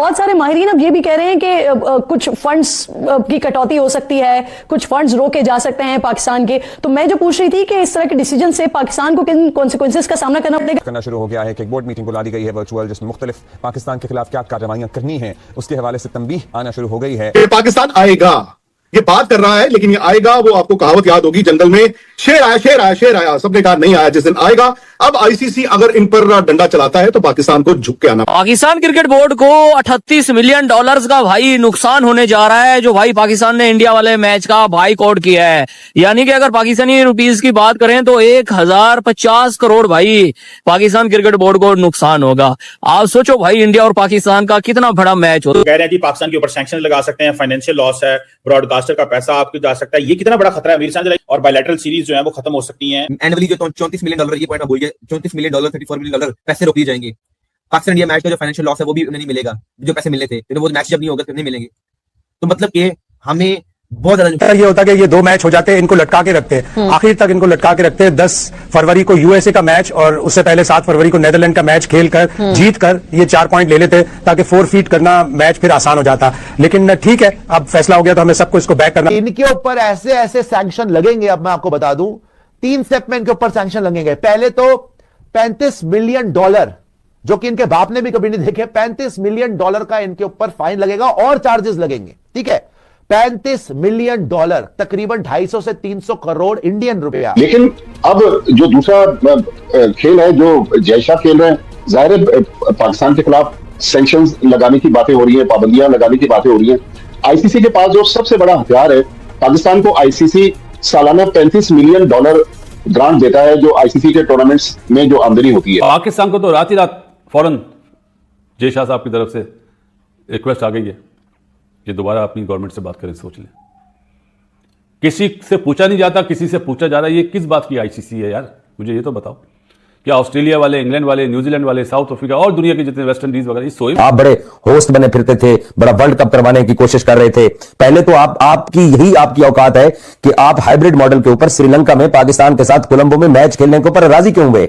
बहुत सारे माहिरीन अब ये भी कह रहे हैं कि कुछ फंड्स की कटौती हो सकती है, कुछ फंड्स रोके जा सकते हैं पाकिस्तान के। तो मैं जो पूछ रही थी कि इस तरह के डिसीजन से पाकिस्तान को किन कॉन्सिक्वेंसेस का सामना करना शुरू हो गया है कि एक बोर्ड मीटिंग बुला दी गई है वर्चुअल, जिसमें मुख्तलिफ पाकिस्तान के खिलाफ क्या कार्रवाइयां करनी है उसके हवाले से तंबीह आना शुरू हो गई है। पाकिस्तान आएगा, ये बात कर रहा है, लेकिन ये आएगा। वो आपको कहावत याद होगी, जंगल में शेर आया, शेर आया, शेर आया, सबने कहा नहीं आया, जिस दिन आएगा। अब आईसीसी अगर इन पर डंडा चलाता है तो पाकिस्तान को झुक के आना। पाकिस्तान क्रिकेट बोर्ड को $38 मिलियन का भाई नुकसान होने जा रहा है, जो भाई पाकिस्तान ने इंडिया वाले मैच का बाइकआउट किया है। यानी कि अगर पाकिस्तानी रुपीस की बात करें तो 1050 करोड़ भाई पाकिस्तान क्रिकेट बोर्ड को नुकसान होगा। आप सोचो भाई, इंडिया और पाकिस्तान का कितना बड़ा मैच हो। कह रहे हैं कि पाकिस्तान के ऊपर सैंक्शन लगा सकते हैं, फाइनेंशियल लॉस है, ब्रॉडकास्टर का पैसा आपको जा सकता है। ये कितना बड़ा खतरा है अमीर सांझ, और बायलैटरल सीरीज जो है वो खत्म हो सकती है। एनुअली जो $34 मिलियन, ये पॉइंट आप भूलिए, $34 मिलियन, $34 मिलियन पैसे रोक लिए जाएंगे। पाकिस्तान इंडिया मैच का जो फाइनेंशियल लॉस है वो भी नहीं मिलेगा, जो पैसे मिले थे, तो वो मैच जब नहीं होगा फिर नहीं मिलेंगे। तो मतलब कि हमें बहुत ज्यादा ये होता है कि ये 2 मैच हो जाते हैं, इनको लटका के रखते हैं, आखिर तक इनको लटका के रखते हैं। 10 फरवरी को यूएसए का मैच और उससे पहले 7 फरवरी को नेदरलैंड का मैच खेलकर जीत कर ये 4 पॉइंट ले लेते, ताकि 4 फीट करना मैच फिर आसान हो जाता। लेकिन ठीक है, अब फैसला हो गया तो हमें सबको इसको बैक करना। इनके ऊपर ऐसे ऐसे सैंक्शन लगेंगे। अब मैं आपको बता दूं, 3 स्टेप में इनके ऊपर सैंक्शन लगेंगे। पहले तो $35 मिलियन, जो कि इनके बाप ने भी कभी नहीं देखे, $35 मिलियन का इनके ऊपर फाइन लगेगा और चार्जेस लगेंगे। ठीक है, $35 मिलियन, तकरीबन 250 से 300 करोड़ इंडियन रुपया। लेकिन अब जो दूसरा खेल है जो जयशाह खेल रहे हैं, जाहिर है पाकिस्तान के खिलाफ सैंक्शंस लगाने की बातें हो रही हैं, पाबंदियां लगाने की बातें हो रही हैं। आईसीसी के पास जो सबसे बड़ा हथियार है, पाकिस्तान को आईसीसी सालाना $35 मिलियन ग्रांट देता है, जो आईसीसी के टूर्नामेंट्स में जो आमदनी होती है। पाकिस्तान को तो रात ही रात फौरन जयशाह साहब की तरफ से रिक्वेस्ट आ गई है कि दोबारा अपनी गवर्नमेंट से बात करें, सोच लें। किसी से पूछा नहीं जाता, किसी से पूछा जा रहा है। ये किस बात की आईसीसी है यार, मुझे ये तो बताओ। क्या ऑस्ट्रेलिया वाले, इंग्लैंड वाले, न्यूजीलैंड वाले, साउथ अफ्रीका और दुनिया के जितने वेस्ट इंडीज वगैरह, सोए आप बड़े होस्ट बने फिरते थे, बड़ा वर्ल्ड कप करवाने की कोशिश कर रहे थे। पहले तो आपकी औकात है कि आप हाइब्रिड मॉडल के ऊपर श्रीलंका में पाकिस्तान के साथ कोलंबो में मैच खेलने के ऊपर राजी क्यों हुए?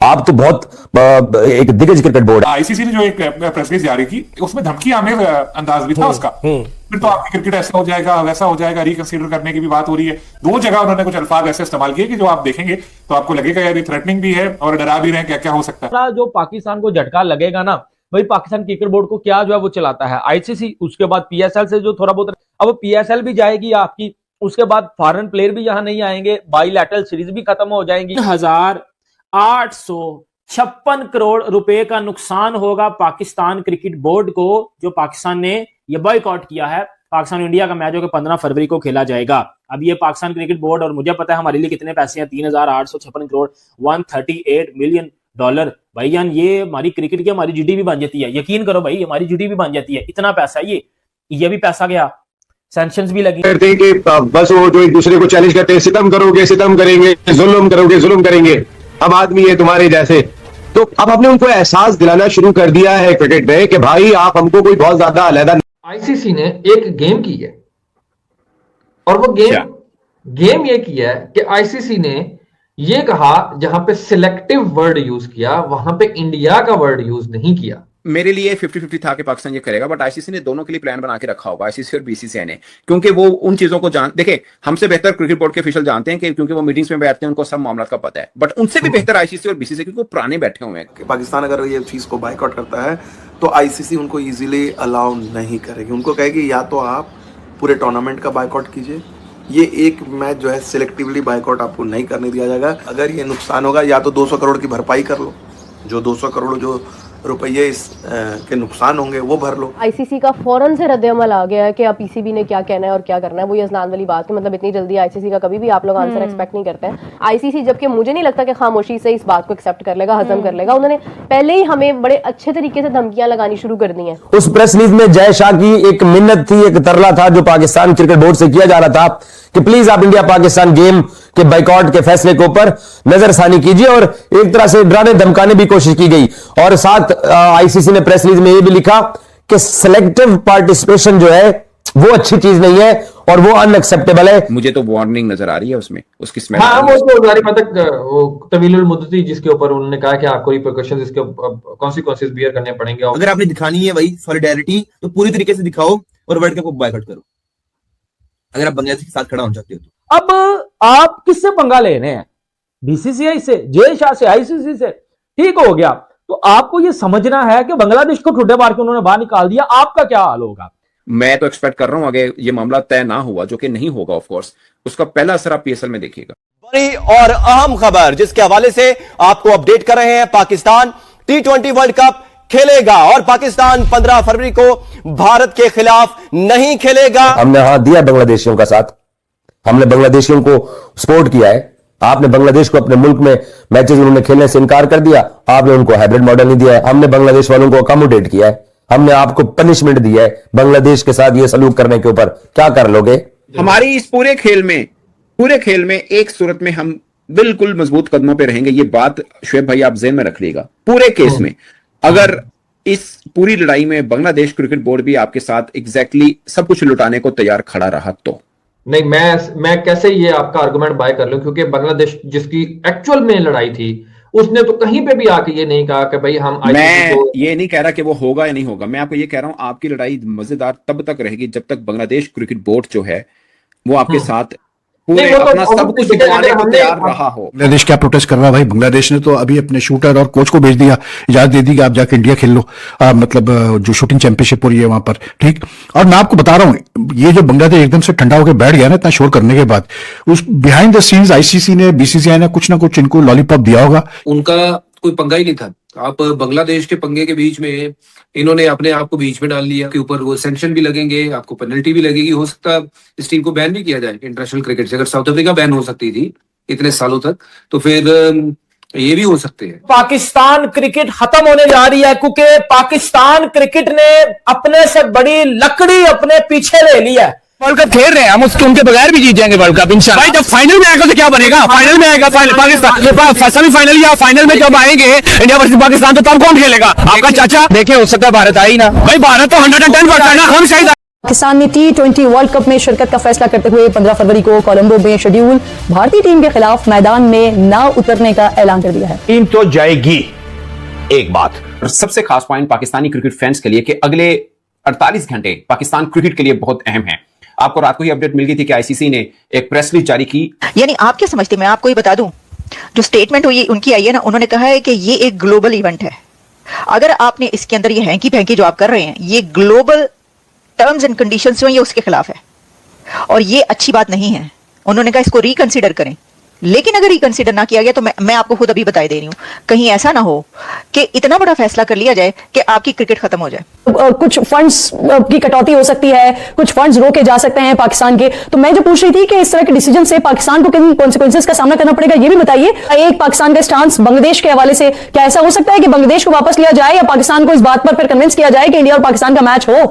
आप तो बहुत एक दिग्गज क्रिकेट बोर्ड। आईसीसी ने जो एक प्रेस रिलीज जारी की, उसमें धमकी आमिर अंदाज भी था उसका। फिर तो आपकी क्रिकेट ऐसा हो जाएगा, वैसा हो जाएगा, रिकंसीडर करने की भी बात हो रही है। 2 जगह उन्होंने कुछ अल्फाज ऐसे इस्तेमाल किए कि जो आप देखेंगे तो आपको लगेगा यार ये थ्रेटनिंग भी है और डरा भी रहे हैं, क्या क्या हो सकता है। जो पाकिस्तान को झटका लगेगा ना भाई, पाकिस्तान क्रिकेट बोर्ड को क्या जो है वो चलाता है आईसीसी, उसके बाद पीएसएल से जो थोड़ा बहुत, अब पीएसएल भी जाएगी आपकी, उसके बाद फॉरेन प्लेयर भी यहाँ नहीं आएंगे, बाइलैटरल सीरीज भी खत्म हो जाएंगी। 1856 करोड़ रुपए का नुकसान होगा पाकिस्तान क्रिकेट बोर्ड को, जो पाकिस्तान ने ये बॉयकॉट किया है। पाकिस्तान इंडिया का मैच जो कि 15 फरवरी को खेला जाएगा। अब ये पाकिस्तान क्रिकेट बोर्ड, और मुझे पता है हमारे लिए कितने पैसे हैं, 3856 करोड़, $138 मिलियन। भाईजान, ये हमारी क्रिकेट की हमारी जीडीपी बन जाती है। यकीन करो भाई, हमारी जीडीपी बन जाती है। इतना पैसा, ये भी पैसा गया, सैंक्शंस भी लगी। कहते हैं कि बस वो जो एक दूसरे को चैलेंज करते हैं, सितम करोगे, सितम करेंगे, जुल्म करोगे, जुल्म करेंगे, हम आदमी है तुम्हारे जैसे। तो अब हमने उनको एहसास दिलाना शुरू कर दिया है क्रिकेट में कि भाई आप हमको कोई बहुत ज्यादा अलहदा। आईसीसी ने एक गेम की है, और वो गेम ये किया है कि आईसीसी ने ये कहा, जहां पे सिलेक्टिव वर्ड यूज किया, वहां पे इंडिया का वर्ड यूज नहीं किया। मेरे लिए 50-50 था कि पाकिस्तान ये करेगा, बट आईसीसी ने दोनों के लिए प्लान बना के रखा होगा, आईसीसी और बीसीसीआई ने, क्योंकि वो उन चीजों को देखे हमसे बेहतर क्रिकेट बोर्ड के ऑफिशियल जानते हैं कि क्योंकि वो मीटिंग्स में बैठते हैं, उनको सब मामला का पता है। बट उनसे भी बेहतर आईसीसी और बीसीसीआई, क्योंकि वो पुराने बैठे हुए हैं। पाकिस्तान अगर ये चीज को बाइकआउट करता है तो आईसीसी उनको इजीली अलाउ नहीं करेगी। उनको कहेगी या तो आप पूरे टूर्नामेंट का बाइकआउट कीजिए, ये एक मैच जो है सिलेक्टिवली बाइकआउट आपको नहीं करने दिया जाएगा। अगर ये नुकसान होगा, या तो 200 करोड़ की भरपाई कर लो, जो 200 करोड़ जो रुपये इस के नुकसान होंगे वो भर लो। आईसीसी का फौरन से रद्द-ए-अमल आ गया है कि अब पीसीबी ने क्या कहना है और क्या करना है। वो यजनान वाली बात है, मतलब इतनी जल्दी आईसीसी का कभी भी आप लोग आंसर एक्सपेक्ट नहीं करते हैं। आईसीसी, जबकि मुझे नहीं लगता कि खामोशी से इस बात को एक्सेप्ट कर लेगा, हजम कर लेगा। उन्होंने पहले ही हमें बड़े अच्छे तरीके से धमकियां लगानी शुरू कर दी हैं। उस प्रेस रिलीज में जय शाह की एक मिन्नत थी, एक तरला था जो पाकिस्तान क्रिकेट बोर्ड से किया जा रहा था कि प्लीज आप इंडिया पाकिस्तान गेम के बाइकआउट के फैसले के ऊपर नजरसानी कीजिए, और एक तरह से डराने धमकाने भी कोशिश की गई। और साथ आईसीसी ने प्रेस रिलीज में यह भी लिखा कि सिलेक्टिव पार्टिसिपेशन जो है वो अच्छी चीज नहीं है और वो अनएक्सेप्टेबल है। मुझे तो वार्निंग नजर आ रही है उसमें, उसकी स्मेल। हाँ, वो तो जारी तक वो तवीलुल मुद्दती जिसके ऊपर उन्होंने कहा कि आपको रिपरकशंस, इसके कॉन्सिक्वेंसेस बियर करने पड़ेंगे। अगर आपने दिखानी है वही सॉलिडेरिटी तो पूरी तरीके से दिखाओ और वर्ल्ड कप को बॉयकॉट करो, अगर आप बांग्लादेश के साथ खड़ा होना चाहते हो तो। अब आप किससे पंगा ले रहे हैं? बीसीसीआई से, जय शाह से, आईसीसी से? ठीक हो गया, तो आपको यह समझना है कि बांग्लादेश को ठुड्डे मार के उन्होंने बाहर निकाल दिया, आपका क्या हाल होगा? मैं तो एक्सपेक्ट कर रहा हूं अगर ये मामला तय ना हुआ, जो कि नहीं होगा ऑफ कोर्स, उसका पहला असर आप पीएसएल में देखिएगा। बड़ी और अहम खबर जिसके हवाले से आपको अपडेट कर रहे हैं, पाकिस्तान T20 वर्ल्ड कप खेलेगा और पाकिस्तान 15 फरवरी को भारत के खिलाफ नहीं खेलेगा। हमने हाथ दिया बांग्लादेशियों का साथ, हमने बांग्लादेशियों को सपोर्ट किया है। आपने बांग्लादेश को अपने मुल्क में मैचेस उन्होंने खेलने से इनकार कर दिया, आपने उनको हाइब्रिड मॉडल नहीं दिया है। हमने बांग्लादेश वालों को अकोमोडेट किया है, हमने आपको पनिशमेंट दिया है बांग्लादेश के साथ ये सलूक करने के ऊपर। क्या कर लोगे? हमारी इस पूरे खेल में एक सूरत में हम बिल्कुल मजबूत कदमों पे रहेंगे। ये बात शुएब भाई आप ज़हन में रख लीजिएगा। पूरे केस में अगर इस पूरी लड़ाई में बांग्लादेश क्रिकेट बोर्ड भी आपके साथ एग्जैक्टली सब कुछ लुटाने को तैयार खड़ा रहा तो नहीं, मैं कैसे ये आपका आर्गुमेंट बाय कर लूं, क्योंकि बांग्लादेश जिसकी एक्चुअल में लड़ाई थी उसने तो कहीं पे भी आके ये नहीं कहा कि भाई हम मैं ये नहीं कह रहा कि वो होगा या नहीं होगा। मैं आपको ये कह रहा हूं आपकी लड़ाई मजेदार तब तक रहेगी जब तक बांग्लादेश क्रिकेट बोर्ड जो है वो आपके साथ पूरे अपना सब कुछ दिखाने को तैयार रहा हो। बांग्लादेश क्या प्रोटेस्ट कर रहा है भाई? बांग्लादेश ने तो अभी अपने शूटर और कोच को भेज दिया, इजाजत दे दी कि आप जाके इंडिया खेल लो, मतलब जो शूटिंग चैंपियनशिप हो रही है वहां पर, ठीक। और मैं आपको बता रहा हूँ ये जो बांग्लादेश एकदम से ठंडा होकर बैठ गया ना इतना शोर करने के बाद, उस बिहाइंड द सीन्स आईसीसी ने, बीसीसीआई ने कुछ ना कुछ इनको लॉलीपॉप दिया होगा। उनका कोई पंगा ही नहीं था। आप बांग्लादेश के पंगे के बीच में इन्होंने अपने आप को बीच में डाल लिया के ऊपर वो सैंक्शन भी लगेंगे, आपको पेनल्टी भी लगेगी, हो सकता है इस टीम को बैन भी किया जाए इंटरनेशनल क्रिकेट से। अगर साउथ अफ्रीका बैन हो सकती थी इतने सालों तक, तो फिर ये भी हो सकते हैं। पाकिस्तान क्रिकेट खत्म होने जा रही है क्योंकि पाकिस्तान क्रिकेट ने अपने से बड़ी लकड़ी अपने पीछे ले ली है। वर्ल्ड कप खेल रहे हैं हम, उसके उनके बगैर भी जीत जाएंगे वर्ल्ड कप इंशाल्लाह। भाई जब फाइनल में आएगा तो क्या बनेगा? फाइनल में आएगा पाकिस्तान, सेमीफाइनल या फाइनल में जब आएंगे इंडिया वर्सेस पाकिस्तान, तो तब कौन खेलेगा? आपका चाचा। देखिए हो सकता है भारत आ ही ना। भाई भारत तो 110% है ना, हम शायद। पाकिस्तान ने T20 वर्ल्ड कप में शिरकत का फैसला करते हुए 15 फरवरी को कोलंबो में शेड्यूल भारतीय टीम के खिलाफ मैदान में न उतरने का ऐलान कर दिया है। टीम तो जाएगी। एक बात और सबसे खास पॉइंट पाकिस्तानी क्रिकेट फैंस के लिए कि अगले 48 घंटे पाकिस्तान क्रिकेट के लिए बहुत अहम है। आपको रात को ही अपडेट मिल गई थी कि आईसीसी ने एक प्रेस रिलीज जारी की। यानी आप क्या समझते हैं? मैं आपको ये बता दूं, जो स्टेटमेंट हुई उनकी आई है ना, उन्होंने कहा है कि ये एक ग्लोबल इवेंट है। अगर आपने इसके अंदर ये हैंकी फैंकी जो आप कर रहे हैं, ये ग्लोबल टर्म्स एंड कंडीशंस जो ये उसके खिलाफ है और ये अच्छी बात नहीं है। उन्होंने कहा इसको रिकंसिडर करें, लेकिन अगर रिकंसिडर ना किया गया तो मैं आपको खुद अभी बता दे रही हूँ, कहीं ऐसा ना हो कि इतना बड़ा फैसला कर लिया जाए कि आपकी क्रिकेट खत्म हो जाए। कुछ फंड्स की कटौती हो सकती है, कुछ फंड्स रोके जा सकते हैं पाकिस्तान के। तो मैं जो पूछ रही थी कि इस तरह के डिसीजन से पाकिस्तान को किन कॉन्सिक्वेंसेस का सामना करना पड़ेगा, ये भी बताइए। एक पाकिस्तान का स्टांस बांग्लादेश के हवाले से, क्या ऐसा हो सकता है कि बांग्लादेश को वापस लिया जाए या पाकिस्तान को इस बात पर फिर कन्विंस किया जाए कि इंडिया और पाकिस्तान का मैच हो?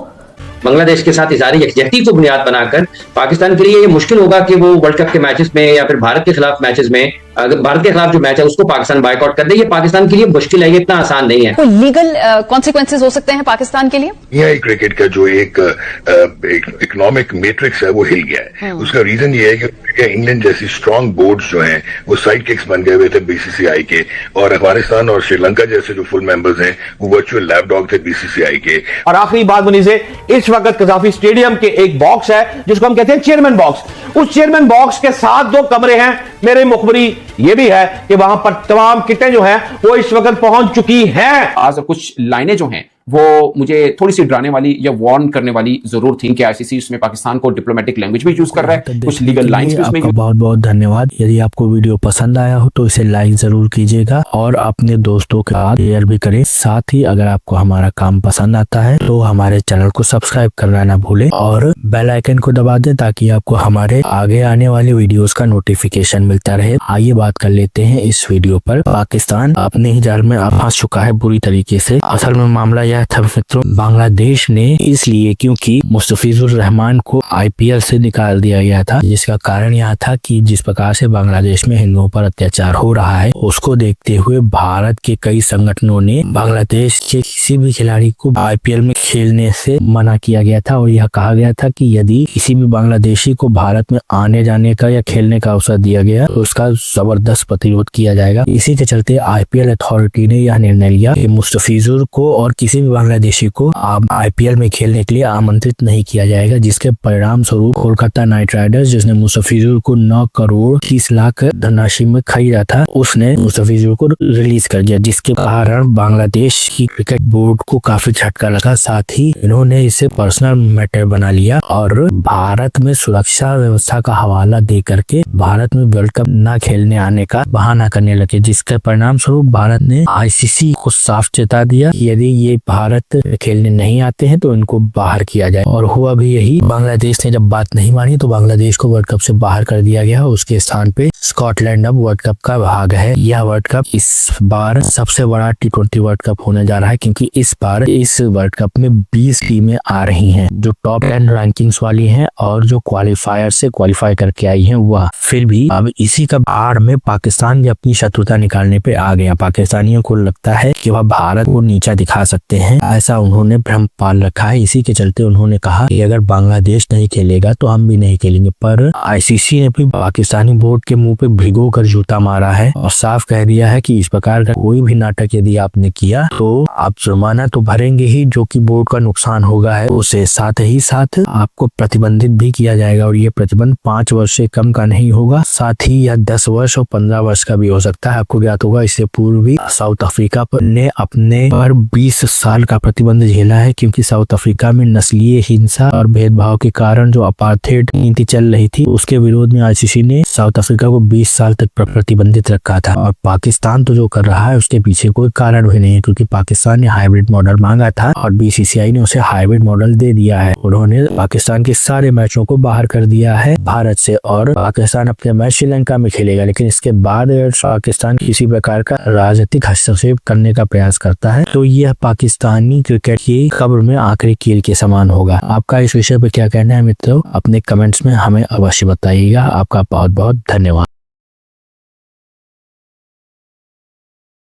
बांग्लादेश के साथ इज़हार यकजहती को बुनियाद बनाकर पाकिस्तान के लिए ये मुश्किल होगा कि वो वर्ल्ड कप के मैचेस में या फिर भारत के खिलाफ मैचेस में, अगर भारत के खिलाफ जो मैच है उसको पाकिस्तान बायकॉट कर दे, ये पाकिस्तान के लिए मुश्किल है, ये इतना आसान नहीं है। कोई लीगल कॉन्सिक्वेंसेस हो सकते हैं पाकिस्तान के लिए? यह क्रिकेट का जो एक इकोनॉमिक मैट्रिक्स है वो हिल गया है। उसका रीजन ये है कि इंग्लैंड जैसी स्ट्रांग बोर्ड्स जो हैं वो साइड किक्स बन गए हुए थे बीसीसीआई के, और अफगानिस्तान और श्रीलंका जैसे जो फुल मेंबर्स हैं वो वर्चुअल लैपडॉग थे बीसीसीआई के। और आखिरी बात बनी से, इस वक्त कजाफी स्टेडियम के एक बॉक्स है जिसको हम कहते हैं चेयरमैन बॉक्स। उस चेयरमैन बॉक्स के साथ 2 कमरे हैं। मेरे मुखबरी ये भी है कि वहां पर तमाम किटें जो हैं वो इस वक्त पहुंच चुकी हैं। आज कुछ लाइनें जो हैं वो मुझे थोड़ी सी डराने वाली या वार्न करने वाली जरूर थी कि आईसीसी उसमें पाकिस्तान को डिप्लोमेटिक लैंग्वेज भी यूज कर रहा है, कुछ लीगल लाइंस भी उसमें। बहुत बहुत धन्यवाद। यदि आपको वीडियो पसंद आया हो तो इसे लाइक जरूर कीजिएगा और अपने दोस्तों के साथ शेयर भी करें। साथ ही अगर आपको हमारा काम पसंद आता है तो हमारे चैनल को सब्सक्राइब करना ना भूलें और बेल आइकन को दबा दें ताकि आपको हमारे आगे आने वाली वीडियोस का नोटिफिकेशन मिलता रहे। आइए बात कर लेते हैं इस वीडियो पर। पाकिस्तान अपने ही जाल में फंस चुका है बुरी तरीके से। असल में मामला यह गया था मित्रों बांग्लादेश ने, इसलिए क्योंकि मुस्तफिजुर रहमान को IPL से निकाल दिया गया था, जिसका कारण यह था कि जिस प्रकार से बांग्लादेश में हिंदुओं पर अत्याचार हो रहा है उसको देखते हुए भारत के कई संगठनों ने बांग्लादेश के किसी भी खिलाड़ी को IPL में खेलने से मना किया गया था और यह कहा गया था कि यदि किसी भी बांग्लादेशी को भारत में आने जाने का या खेलने का अवसर दिया गया तो उसका जबरदस्त प्रतिरोध किया जाएगा। इसी के चलते IPL अथॉरिटी ने यह निर्णय लिया कि मुस्तफिजुर को और किसी भी बांग्लादेशी को IPL में खेलने के लिए आमंत्रित नहीं किया जाएगा, जिसके परिणाम स्वरूप कोलकाता नाइट राइडर्स, जिसने मुस्तफिजुर को 9 करोड़ 30 लाख धनराशि में खरीदा था, उसने मुस्तफिजुर को रिलीज कर दिया, जिसके कारण बांग्लादेश की क्रिकेट बोर्ड को काफी झटका लगा। साथ ही इन्होंने इसे पर्सनल मैटर बना लिया और भारत में सुरक्षा व्यवस्था का हवाला दे करके भारत में वर्ल्ड कप न खेलने आने का बहाना करने लगे, जिसके परिणाम स्वरूप भारत ने ICC को साफ चेता दिया कि यदि ये भारत खेलने नहीं आते हैं तो इनको बाहर किया जाए। और हुआ भी यही, बांग्लादेश ने जब बात नहीं मानी तो बांग्लादेश को वर्ल्ड कप से बाहर कर दिया गया। उसके स्थान पे स्कॉटलैंड अब वर्ल्ड कप का भाग है। यह वर्ल्ड कप इस बार सबसे बड़ा T20 वर्ल्ड कप होने जा रहा है, क्योंकि इस बार इस वर्ल्ड कप में 20 टीमें आ रही हैं जो टॉप 10 रैंकिंग्स वाली हैं और जो क्वालिफायर से क्वालिफाई करके आई हैं वह। फिर भी अब इसी का आड़ में पाकिस्तान भी अपनी शत्रुता निकालने पे आ गया। पाकिस्तानियों को लगता है कि वह भारत को नीचा दिखा सकते हैं, ऐसा उन्होंने भ्रम पाल रखा है। इसी के चलते उन्होंने कहा कि अगर बांग्लादेश नहीं खेलेगा तो हम भी नहीं खेलेंगे। पर ICC ने भी पाकिस्तानी बोर्ड के मुंह पे भिगो कर जूता मारा है और साफ कह दिया है कि इस प्रकार का कोई भी नाटक यदि आपने किया तो आप जुर्माना तो भरेंगे ही, जो कि बोर्ड का नुकसान होगा है उसे साथ ही साथ आपको प्रतिबंधित भी किया जाएगा। और ये प्रतिबंध 5 वर्ष से कम का नहीं होगा, साथ ही यह 10 वर्ष और 15 वर्ष का भी हो सकता है। आपको ज्ञात होगा इससे पूर्व भी साउथ अफ्रीका ने अपने पर 20 साल का प्रतिबंध झेला है, क्योंकि साउथ अफ्रीका में नस्लीय हिंसा और भेदभाव के कारण जो अपार्थेड नीति चल रही थी उसके विरोध में ICC ने साउथ अफ्रीका को 20 साल तक प्रतिबंधित रखा था। और पाकिस्तान तो जो कर रहा है उसके पीछे कोई कारण भी नहीं है, क्योंकि पाकिस्तान ने हाइब्रिड मॉडल मांगा था और BCCI ने उसे हाइब्रिड मॉडल दे दिया है। उन्होंने पाकिस्तान के सारे मैचों को बाहर कर दिया है भारत से और पाकिस्तान अपने मैच श्रीलंका में खेलेगा। लेकिन इसके बाद अगर पाकिस्तान किसी प्रकार का राजनीतिक हस्तक्षेप करने का प्रयास करता है तो यह पाकिस्तानी क्रिकेट की कब्र में आखिरी कील के समान होगा। आपका इस विषय पर क्या कहना है मित्रों? अपने कमेंट्स में हमें अवश्य बताइएगा। आपका बहुत बहुत धन्यवाद।